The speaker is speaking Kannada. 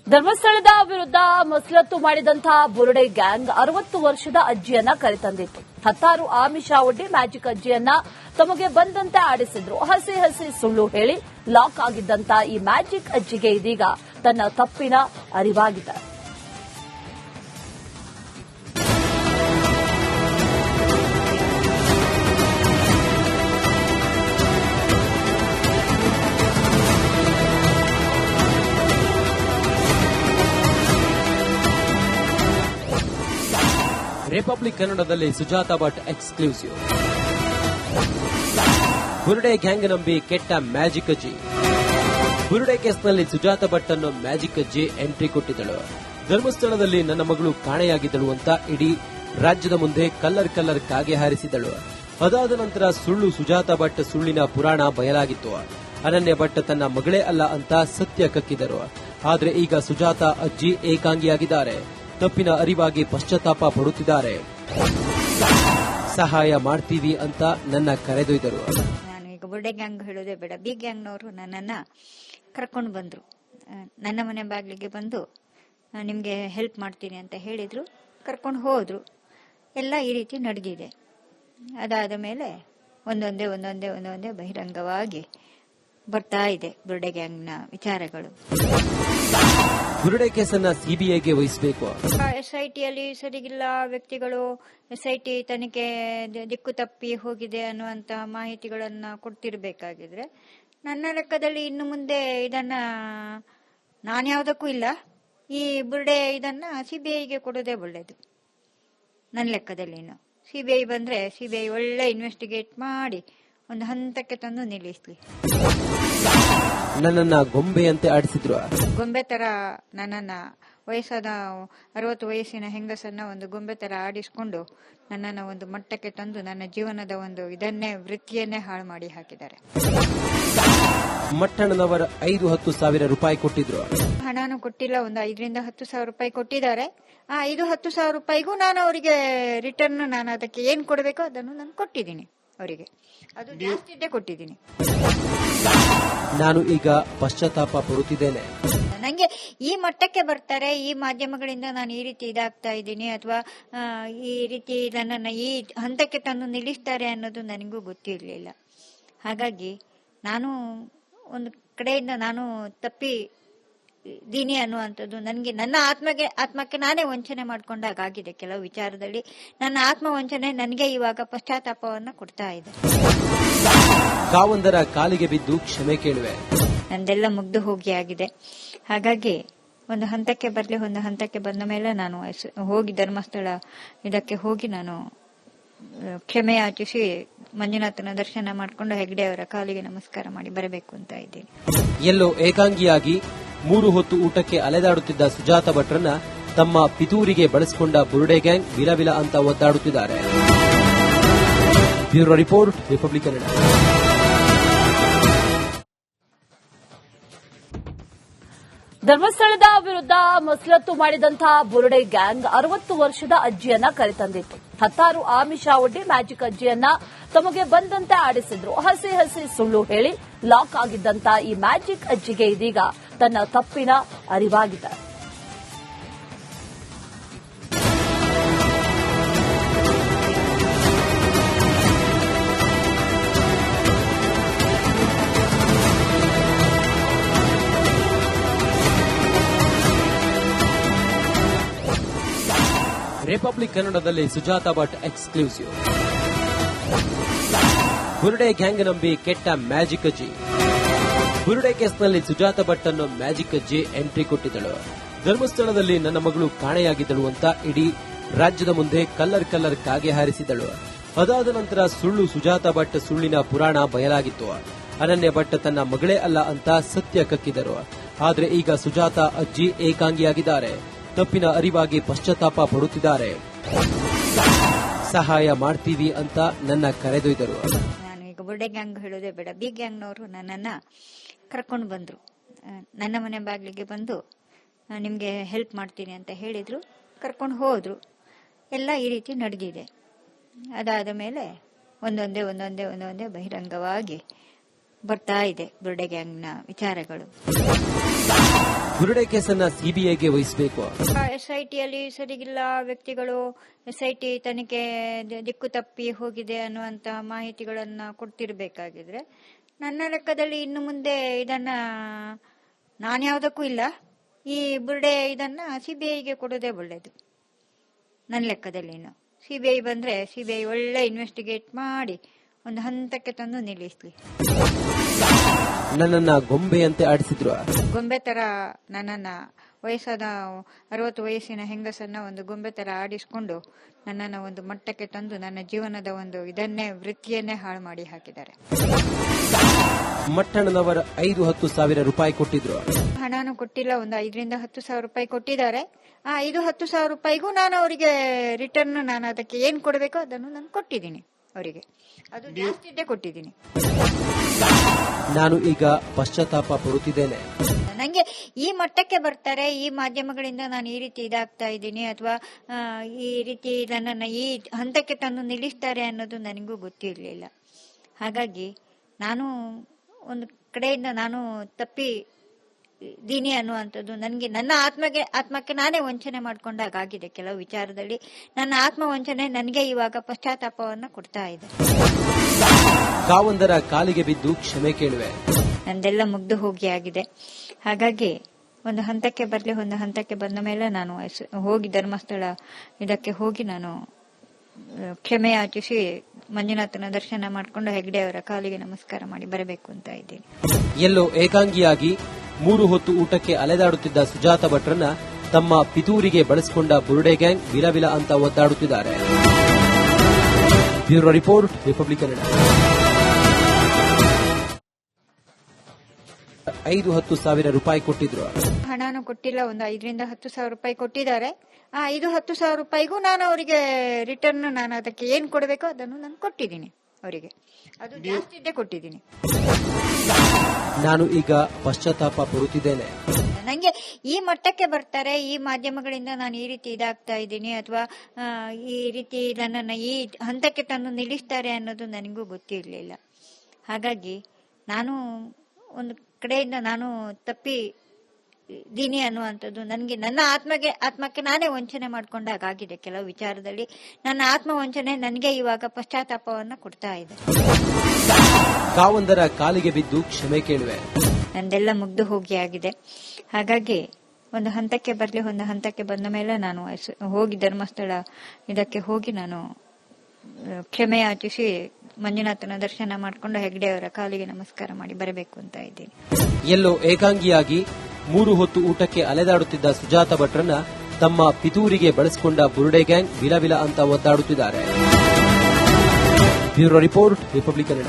ಧರ್ಮಸ್ಥಳದ ವಿರುದ್ಧ ಮಸಲತ್ತು ಮಾಡಿದಂತಹ ಬುರುಡೆ ಗ್ಯಾಂಗ್ 60 ವರ್ಷದ ಅಜ್ಜಿಯನ್ನ ಕರೆತಂದಿತ್ತು. 16 ಆಮಿಷ ಒಡ್ಡಿ ಮ್ಯಾಜಿಕ್ ಅಜ್ಜಿಯನ್ನ ತಮಗೆ ಬಂದಂತೆ ಆಡಿಸಿದ್ರು. ಹಸಿ ಹಸಿ ಸುಳ್ಳು ಹೇಳಿ ಲಾಕ್ ಆಗಿದ್ದಂತ ಈ ಮ್ಯಾಜಿಕ್ ಅಜ್ಜಿಗೆ ಇದೀಗ ತನ್ನ ತಪ್ಪಿನ ಅರಿವಾಗಿದೆ. ರಿಪಬ್ಲಿಕ್ ಕನ್ನಡದಲ್ಲಿ ಸುಜಾತಾ ಭಟ್ ಎಕ್ಸ್ಕ್ಲೂಸಿವ್. ಬುರುಡೆ ಗ್ಯಾಂಗ್ ನಂಬಿ ಕೆಟ್ಟ ಮ್ಯಾಜಿಕ್ ಅಜ್ಜಿ. ಬುರುಡೆ ಕೇಸ್ನಲ್ಲಿ ಸುಜಾತಾ ಭಟ್ ಅನ್ನು ಮ್ಯಾಜಿಕ್ ಅಜ್ಜಿ ಎಂಟ್ರಿ ಕೊಟ್ಟಿದ್ದಳು. ಧರ್ಮಸ್ಥಳದಲ್ಲಿ ನನ್ನ ಮಗಳು ಕಾಣೆಯಾಗಿದ್ದಳು ಅಂತ ಇಡೀ ರಾಜ್ಯದ ಮುಂದೆ ಕಲ್ಲರ್ ಕಾಗೆ ಹಾರಿಸಿದಳು. ಅದಾದ ನಂತರ ಸುಜಾತಾ ಭಟ್ ಸುಳ್ಳಿನ ಪುರಾಣ ಬಯಲಾಗಿತ್ತು. ಅನನ್ಯ ಭಟ್ ತನ್ನ ಮಗಳೇ ಅಲ್ಲ ಅಂತ ಸತ್ಯ ಕಕ್ಕಿದರು. ಆದರೆ ಈಗ ಸುಜಾತಾ ಅಜ್ಜಿ ಏಕಾಂಗಿಯಾಗಿದ್ದಾರೆ. ತಪ್ಪಿನ ಅರಿವಾಗಿ ಪಶ್ಚಾತ್ತಾಪ ಪಡುತ್ತಿದ್ದಾರೆ. ಸಹಾಯ ಮಾಡ್ತೀವಿ ಅಂತ ನನ್ನ ಕರೆದೊಯ್ದರು. ನಾನು ಈಗ ಬುರುಡೆ ಗ್ಯಾಂಗ್ ಹೇಳೋದೇ ಬೇಡ, ಬಿ ಗ್ಯಾಂಗ್ನವರು ನನ್ನನ್ನ ಕರ್ಕೊಂಡು ಬಂದ್ರು. ನನ್ನ ಮನೆ ಬಾಗಿಲಿಗೆ ಬಂದು ನಿಮ್ಗೆ ಹೆಲ್ಪ್ ಮಾಡ್ತೀನಿ ಅಂತ ಹೇಳಿದ್ರು, ಕರ್ಕೊಂಡು ಹೋದ್ರು. ಎಲ್ಲ ಈ ರೀತಿ ನಡೆದಿದೆ. ಅದಾದ ಮೇಲೆ ಒಂದೊಂದೇ ಬಹಿರಂಗವಾಗಿ ಬರ್ತಾ ಇದೆ ಬುರುಡೆ ಗ್ಯಾಂಗ್ನ ವಿಚಾರಗಳು. ಬುರುಡೆ ಕೇಸನ್ನ ಸಿಬಿಐಗೆ ವಹಿಸಬೇಕು. SITಯಲ್ಲಿ ಸರಿಗಿಲ್ಲ ವ್ಯಕ್ತಿಗಳು, SIT ತನಿಖೆ ದಿಕ್ಕು ತಪ್ಪಿ ಹೋಗಿದೆ ಅನ್ನುವಂತಹ ಮಾಹಿತಿಗಳನ್ನ ಕೊಡ್ತಿರ್ಬೇಕಾಗಿದ್ರೆ ನನ್ನ ಲೆಕ್ಕದಲ್ಲಿ ಇನ್ನು ಮುಂದೆ ಇದನ್ನ ನಾನ್ಯಾವುದಕ್ಕೂ ಇಲ್ಲ, ಈ ಬುರುಡೆ ಇದನ್ನ ಸಿಬಿಐಗೆ ಕೊಡೋದೇ ಒಳ್ಳೇದು. ನನ್ನ ಲೆಕ್ಕದಲ್ಲಿ ಇನ್ನು ಸಿಬಿಐ ಬಂದ್ರೆ ಸಿಬಿಐ ಒಳ್ಳೆ ಇನ್ವೆಸ್ಟಿಗೇಟ್ ಮಾಡಿ ಒಂದು ಹಂತಕ್ಕೆ ತಂದು ನಿಲ್ಲಿಸ್ಲಿ. ನನ್ನನ್ನ ಗೊಂಬೆಯಂತೆ ಆಡಿಸಿದ್ರು. ಗೊಂಬೆ ತರ ನನ್ನನ್ನ ವಯಸ್ಸಾದ 60 ವಯಸ್ಸಿನ ಹೆಂಗಸನ್ನ ಒಂದು ಗೊಂಬೆ ತರ ಆಡಿಸ್ಕೊಂಡು ನನ್ನನ್ನ ಒಂದು ಮಟ್ಟಕ್ಕೆ ತಂದು ನನ್ನ ಜೀವನದ ಒಂದು ವೃತ್ತಿಯನ್ನೇ ಹಾಳು ಮಾಡಿ ಹಾಕಿದ್ದಾರೆ. ಮಟ್ಟಣ್ಣನವರ 5-10 ಸಾವಿರ ರೂಪಾಯಿ ಕೊಟ್ಟಿದ್ರು. ಹಣನೂ ಕೊಟ್ಟಿಲ್ಲ, ಒಂದು 5,000-10 ಸಾವಿರ ರೂಪಾಯಿ ಕೊಟ್ಟಿದ್ದಾರೆ. ಆ 5-10 ಸಾವಿರ ರೂಪಾಯಿಗೂ ನಾನು ಅವರಿಗೆ ರಿಟರ್ನ್ ನಾನು ಅದಕ್ಕೆ ಏನ್ ಕೊಡಬೇಕೋ ಅದನ್ನು ನಾನು ಕೊಟ್ಟಿದ್ದೀನಿ ಅವರಿಗೆ. ಅದು ಜಾಸ್ತಿ ಕೊಟ್ಟಿದ್ದೀನಿ. ನಾನು ಈಗ ಪಶ್ಚಾತ್ತಾಪ ಪಡುತ್ತಿದ್ದೇನೆ. ನಂಗೆ ಈ ಮಟ್ಟಕ್ಕೆ ಬರ್ತಾರೆ, ಈ ಮಾಧ್ಯಮಗಳಿಂದ ನಾನು ಈ ರೀತಿ ಇದಾಗ್ತಾ ಇದ್ದೀನಿ ಅಥವಾ ಈ ರೀತಿ ನನ್ನನ್ನು ಈ ಹಂತಕ್ಕೆ ತಂದು ನಿಲ್ಲಿಸ್ತಾರೆ ಅನ್ನೋದು ನನಗೂ ಗೊತ್ತಿರಲಿಲ್ಲ. ಹಾಗಾಗಿ ನಾನು ಒಂದು ಕಡೆಯಿಂದ ನಾನು ತಪ್ಪಿದ್ದೀನಿ ಅನ್ನುವಂಥದ್ದು ನನಗೆ ನನ್ನ ಆತ್ಮಕ್ಕೆ ನಾನೇ ವಂಚನೆ ಮಾಡ್ಕೊಂಡಾಗಿದೆ. ಕೆಲವು ವಿಚಾರದಲ್ಲಿ ನನ್ನ ಆತ್ಮ ವಂಚನೆ ನನಗೆ ಇವಾಗ ಪಶ್ಚಾತ್ತಾಪವನ್ನು ಕೊಡ್ತಾ ಇದೆ. ಕಾವಂದರ ಕಾಲಿಗೆ ಬಿದ್ದು ಕ್ಷಮೆ ಕೇಳುವೆ. ನಂದೆಲ್ಲ ಮುಗ್ದು ಹೋಗಿ ಆಗಿದೆ. ಹಾಗಾಗಿ ಒಂದು ಹಂತಕ್ಕೆ ಬರಲಿ, ಒಂದು ಹಂತಕ್ಕೆ ಬಂದ ಮೇಲೆ ನಾನು ಹೋಗಿ ಧರ್ಮಸ್ಥಳ ಇದಕ್ಕೆ ಹೋಗಿ ನಾನು ಕ್ಷಮೆ ಯಾಚಿಸಿ ಮಂಜುನಾಥನ ದರ್ಶನ ಮಾಡಿಕೊಂಡು ಹೆಗ್ಡೆ ಅವರ ಕಾಲಿಗೆ ನಮಸ್ಕಾರ ಮಾಡಿ ಬರಬೇಕು ಅಂತ ಇದ್ದೀನಿ. ಎಲ್ಲೋ ಏಕಾಂಗಿಯಾಗಿ 3 ಹೊತ್ತು ಊಟಕ್ಕೆ ಅಲೆದಾಡುತ್ತಿದ್ದ ಸುಜಾತಾ ಭಟ್ರನ್ನ ತಮ್ಮ ಪಿತೂರಿಗೆ ಬಳಸಿಕೊಂಡ ಬುರುಡೆ ಗ್ಯಾಂಗ್ ವಿಲವಿಲ ಅಂತ ಒದ್ದಾಡುತ್ತಿದ್ದಾರೆ. Bureau report, republic Kannada. ಧರ್ಮಸ್ಥಳದ ವಿರುದ್ಧ ಮಸಲತ್ತು ಮಾಡಿದಂತಹ ಬುರುಡೆ ಗ್ಯಾಂಗ್ 60 ವರ್ಷದ ಅಜ್ಜಿಯನ್ನ ಕರೆತಂದಿತ್ತು. 16 ಆಮಿಷ ಒಡ್ಡಿ ಮ್ಯಾಜಿಕ್ ಅಜ್ಜಿಯನ್ನ ತಮಗೆ ಬಂದಂತೆ ಆಡಿಸಿದ್ರು. ಹಸಿ ಹಸಿ ಸುಳ್ಳು ಹೇಳಿ ಲಾಕ್ ಆಗಿದ್ದಂತ ಈ ಮ್ಯಾಜಿಕ್ ಅಜ್ಜಿಗೆ ಇದೀಗ ತನ್ನ ತಪ್ಪಿನ ಅರಿವಾಗಿದೆ. ರಿಪಬ್ಲಿಕ್ ಕನ್ನಡದಲ್ಲಿ ಸುಜಾತಾ ಭಟ್ ಎಕ್ಸ್ಕ್ಲೂಸಿವ್. ಬುರುಡೆ ಗ್ಯಾಂಗ್ ನಂಬಿ ಕೆಟ್ಟ ಮ್ಯಾಜಿಕ್ ಅಜ್ಜಿ. ಬುರುಡೆ ಕೇಸ್ನಲ್ಲಿ ಸುಜಾತಾ ಭಟ್ ಅನ್ನು ಮ್ಯಾಜಿಕ್ ಅಜ್ಜಿ ಎಂಟ್ರಿ ಕೊಟ್ಟಿದ್ದಳು. ಧರ್ಮಸ್ಥಳದಲ್ಲಿ ನನ್ನ ಮಗಳು ಕಾಣೆಯಾಗಿದ್ದಳು ಅಂತ ಇಡೀ ರಾಜ್ಯದ ಮುಂದೆ ಕಲ್ಲರ್ ಕಾಗೆ ಹಾರಿಸಿದಳು. ಅದಾದ ನಂತರ ಸುಜಾತಾ ಭಟ್ ಸುಳ್ಳಿನ ಪುರಾಣ ಬಯಲಾಗಿತ್ತು. ಅನನ್ಯ ಭಟ್ ತನ್ನ ಮಗಳೇ ಅಲ್ಲ ಅಂತ ಸತ್ಯ ಕಕ್ಕಿದರು. ಆದರೆ ಈಗ ಸುಜಾತಾ ಅಜ್ಜಿ ಏಕಾಂಗಿಯಾಗಿದ್ದಾರೆ. ತಪ್ಪಿನ ಅರಿವಾಗಿ ಪಶ್ಚಾತ್ತಾಪ ಪಡುತ್ತಿದ್ದಾರೆ. ಸಹಾಯ ಮಾಡ್ತೀವಿ ಅಂತ ನನ್ನ ಕರೆದೊಯ್ದರು. ನಾನು ಈಗ ಬುರುಡೆ ಗ್ಯಾಂಗ್ ಹೇಳೋದೇ ಬೇಡ, ಬಿ ಗ್ಯಾಂಗ್ನವರು ನನ್ನನ್ನ ಕರ್ಕೊಂಡು ಬಂದ್ರು. ನನ್ನ ಮನೆ ಬಾಗಿಲಿಗೆ ಬಂದು ನಿಮ್ಗೆ ಹೆಲ್ಪ್ ಮಾಡ್ತೀನಿ ಅಂತ ಹೇಳಿದ್ರು, ಕರ್ಕೊಂಡು ಹೋದ್ರು. ಎಲ್ಲ ಈ ರೀತಿ ನಡೆದಿದೆ. ಅದಾದ ಮೇಲೆ ಒಂದೊಂದೇ ಬಹಿರಂಗವಾಗಿ ಬರ್ತಾ ಇದೆ ಬುರುಡೆ ಗ್ಯಾಂಗ್ನ ವಿಚಾರಗಳು. ಬುರುಡೆ ಕೇಸನ್ನ ಸಿಬಿಐಗೆ ವಹಿಸಬೇಕು. SITಯಲ್ಲಿ ಸರಿಗಿಲ್ಲ ವ್ಯಕ್ತಿಗಳು SIT ತನಿಖೆ ದಿಕ್ಕು ತಪ್ಪಿ ಹೋಗಿದೆ ಅನ್ನುವಂತಹ ಮಾಹಿತಿಗಳನ್ನ ಕೊಡ್ತಿರ್ಬೇಕಾಗಿದ್ರೆ ನನ್ನ ಲೆಕ್ಕದಲ್ಲಿ ಇನ್ನು ಮುಂದೆ ಇದನ್ನ ನಾನು ಯಾವುದಕ್ಕೂ ಇಲ್ಲ, ಈ ಬುರುಡೆ ಇದನ್ನ CBIಗೆ ಕೊಡೋದೇ ಒಳ್ಳೇದು ನನ್ನ ಲೆಕ್ಕದಲ್ಲಿ. ಇನ್ನು CBI ಬಂದ್ರೆ CBI ಒಳ್ಳೆ ಇನ್ವೆಸ್ಟಿಗೇಟ್ ಮಾಡಿ ಒಂದು ಹಂತಕ್ಕೆ ತಂದು ನಿಲ್ಲಿಸ್ಲಿ. ನನ್ನನ್ನ ಗೊಂಬೆಯಂತೆ ಆಡಿಸಿದ್ರು. ಗೊಂಬೆ ತರ ನನ್ನನ್ನ ವಯಸ್ಸಾದ 60 ವಯಸ್ಸಿನ ಹೆಂಗಸನ್ನ ಒಂದು ಗೊಂಬೆ ತರ ಆಡಿಸ್ಕೊಂಡು ನನ್ನನ್ನ ಒಂದು ಮಟ್ಟಕ್ಕೆ ತಂದು ನನ್ನ ಜೀವನದ ಒಂದು ಇದನ್ನೇ ವೃತ್ತಿಯನ್ನೇ ಹಾಳು ಮಾಡಿ ಹಾಕಿದ್ದಾರೆ. ಮಟ್ಟಣ್ಣನವರ 5-10 ಸಾವಿರ ರೂಪಾಯಿ ಕೊಟ್ಟಿದ್ರು. ಹಣನೂ ಕೊಟ್ಟಿಲ್ಲ, ಒಂದು 5ರಿಂದ 10 ಸಾವಿರ ರೂಪಾಯಿ ಕೊಟ್ಟಿದ್ದಾರೆ. ಆ 5-10 ಸಾವಿರ ರೂಪಾಯಿಗೂ ನಾನು ಅವರಿಗೆ ರಿಟರ್ನ್ ನಾನು ಅದಕ್ಕೆ ಏನ್ ಕೊಡಬೇಕೋ ಅದನ್ನು ನಾನು ಕೊಟ್ಟಿದ್ದೀನಿ ಅವರಿಗೆ, ಅದು ಜಾಸ್ತಿ ಕೊಟ್ಟಿದ್ದೀನಿ. ನಾನು ಈಗ ಪಶ್ಚಾತ್ತಾಪ ಪಡುತ್ತಿದ್ದೇನೆ. ನಂಗೆ ಈ ಮಟ್ಟಕ್ಕೆ ಬರ್ತಾರೆ, ಈ ಮಾಧ್ಯಮಗಳಿಂದ ನಾನು ಈ ರೀತಿ ಇದಾಗ್ತಾ ಇದ್ದೀನಿ ಅಥವಾ ಈ ರೀತಿ ನನ್ನನ್ನು ಈ ಹಂತಕ್ಕೆ ತಂದು ನಿಲ್ಲಿಸ್ತಾರೆ ಅನ್ನೋದು ನನಗೂ ಗೊತ್ತಿರಲಿಲ್ಲ. ಹಾಗಾಗಿ ನಾನು ಒಂದು ಕಡೆಯಿಂದ ನಾನು ತಪ್ಪಿದ್ದೀನಿ ಅನ್ನುವಂಥದ್ದು ನನಗೆ ನನ್ನ ಆತ್ಮಕ್ಕೆ ನಾನೇ ವಂಚನೆ ಮಾಡ್ಕೊಂಡಾಗಿದೆ. ಕೆಲವು ವಿಚಾರದಲ್ಲಿ ನನ್ನ ಆತ್ಮ ವಂಚನೆ ನನಗೆ ಇವಾಗ ಪಶ್ಚಾತ್ತಾಪವನ್ನ ಕೊಡ್ತಾ ಇದೆ. ಕಾವಂದರ ಕಾಲಿಗೆ ಬಿದ್ದು ಕ್ಷಮೆ ಕೇಳುವೆ. ನಂದೆಲ್ಲ ಮುಗ್ದು ಹೋಗಿ ಆಗಿದೆ. ಹಾಗಾಗಿ ಒಂದು ಹಂತಕ್ಕೆ ಬರಲಿ, ಒಂದು ಹಂತಕ್ಕೆ ಬಂದ ಮೇಲೆ ನಾನು ಹೋಗಿ ಧರ್ಮಸ್ಥಳ ಇದಕ್ಕೆ ಹೋಗಿ ನಾನು ಕ್ಷಮೆ ಯಾಚಿಸಿ ಮಂಜುನಾಥನ ದರ್ಶನ ಮಾಡಿಕೊಂಡು ಹೆಗ್ಡೆ ಅವರ ಕಾಲಿಗೆ ನಮಸ್ಕಾರ ಮಾಡಿ ಬರಬೇಕು ಅಂತ ಇದ್ದೀನಿ. ಎಲ್ಲೋ ಏಕಾಂಗಿಯಾಗಿ 3 ಹೊತ್ತು ಊಟಕ್ಕೆ ಅಲೆದಾಡುತ್ತಿದ್ದ ಸುಜಾತ ಭಟ್ರನ್ನ ತಮ್ಮ ಪಿತೂರಿಗೆ ಬಳಸಿಕೊಂಡ ಬುರುಡೆ ಗ್ಯಾಂಗ್ ವಿಲವಿಲ ಅಂತ ಒದ್ದಾಡುತ್ತಿದ್ದಾರೆ. Bureau report, republic Kannada. 5-10 ಸಾವಿರ ರೂಪಾಯಿ ಕೊಟ್ಟಿದ್ರು. ಹಣನೂ ಕೊಟ್ಟಿಲ್ಲ, ಒಂದು 5ರಿಂದ 10 ಸಾವಿರ ರೂಪಾಯಿ ಕೊಟ್ಟಿದ್ದಾರೆ. ಆ 5-10 ಸಾವಿರ ರೂಪಾಯಿಗೂ ನಾನು ಅವರಿಗೆ ರಿಟರ್ನ್ ನಾನು ಅದಕ್ಕೆ ಏನ್ ಕೊಡಬೇಕೋ ಅದನ್ನು ನಾನು ಕೊಟ್ಟಿದ್ದೀನಿ ಅವರಿಗೆ, ಅದು ಜಾಸ್ತಿ ಕೊಟ್ಟಿದ್ದೀನಿ. ನಾನು ಈಗ ಪಶ್ಚಾತ್ತಾಪ ಪಡುತ್ತಿದ್ದೇನೆ. ನಂಗೆ ಈ ಮಟ್ಟಕ್ಕೆ ಬರ್ತಾರೆ, ಈ ಮಾಧ್ಯಮಗಳಿಂದ ನಾನು ಈ ರೀತಿ ಇದಾಗ್ತಾ ಇದ್ದೀನಿ ಅಥವಾ ಈ ರೀತಿ ನನ್ನನ್ನು ಈ ಹಂತಕ್ಕೆ ತಂದು ನಿಲ್ಲಿಸ್ತಾರೆ ಅನ್ನೋದು ನನಗೂ ಗೊತ್ತಿರಲಿಲ್ಲ. ಹಾಗಾಗಿ ನಾನು ಒಂದು ಕಡೆಯಿಂದ ನಾನು ತಪ್ಪಿದ್ದೀನಿ ಅನ್ನುವಂಥದ್ದು ನನಗೆ ನನ್ನ ಆತ್ಮಕ್ಕೆ ನಾನೇ ವಂಚನೆ ಮಾಡ್ಕೊಂಡಾಗಿದೆ. ಕೆಲವು ವಿಚಾರದಲ್ಲಿ ನನ್ನ ಆತ್ಮ ವಂಚನೆ ನನಗೆ ಇವಾಗ ಪಶ್ಚಾತ್ತಾಪವನ್ನ ಕೊಡ್ತಾ ಇದೆ. ಕಾವಂದರ ಕಾಲಿಗೆ ಬಿದ್ದು ಕ್ಷಮೆ ಕೇಳುವೆ. ನಂದೆಲ್ಲ ಮುಗ್ದು ಹೋಗಿ ಆಗಿದೆ. ಹಾಗಾಗಿ ಒಂದು ಹಂತಕ್ಕೆ ಬರಲಿ, ಒಂದು ಹಂತಕ್ಕೆ ಬಂದ ಮೇಲೆ ನಾನು ಹೋಗಿ ಧರ್ಮಸ್ಥಳ ಇದಕ್ಕೆ ಹೋಗಿ ನಾನು ಕ್ಷಮೆ ಯಾಚಿಸಿ ಮಂಜುನಾಥನ ದರ್ಶನ ಮಾಡಿಕೊಂಡು ಹೆಗ್ಡೆ ಅವರ ಕಾಲಿಗೆ ನಮಸ್ಕಾರ ಮಾಡಿ ಬರಬೇಕು ಅಂತ ಇದ್ದೀನಿ. ಎಲ್ಲೋ ಏಕಾಂಗಿಯಾಗಿ 3 ಹೊತ್ತು ಊಟಕ್ಕೆ ಅಲೆದಾಡುತ್ತಿದ್ದ ಸುಜಾತ ಭಟ್ರನ್ನ ತಮ್ಮ ಪಿತೂರಿಗೆ ಬಳಸಿಕೊಂಡ ಬುರುಡೆ ಗ್ಯಾಂಗ್ ವಿಲವಿಲ ಅಂತ ಒದ್ದಾಡುತ್ತಿದ್ದಾರೆ. Bureau report, republic Kannada.